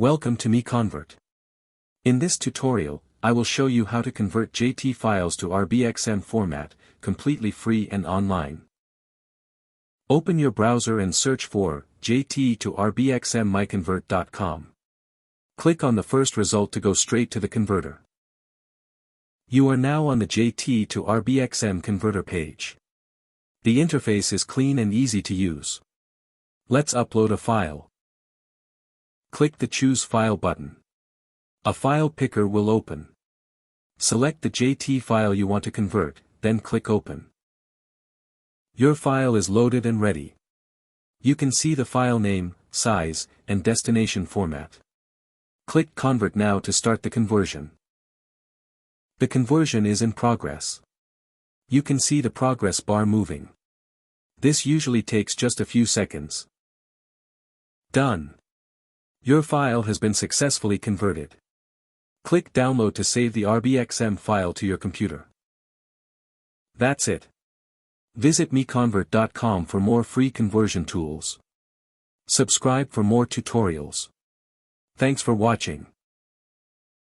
Welcome to MiConvert. In this tutorial, I will show you how to convert JT files to RBXM format, completely free and online. Open your browser and search for JT to RBXM MiConvert.com. Click on the first result to go straight to the converter. You are now on the JT to RBXM converter page. The interface is clean and easy to use. Let's upload a file. Click the Choose File button. A file picker will open. Select the JT file you want to convert, then click Open. Your file is loaded and ready. You can see the file name, size, and destination format. Click Convert now to start the conversion. The conversion is in progress. You can see the progress bar moving. This usually takes just a few seconds. Done. Your file has been successfully converted. Click Download to save the RBXM file to your computer. That's it. Visit MiConvert.com for more free conversion tools. Subscribe for more tutorials. Thanks for watching.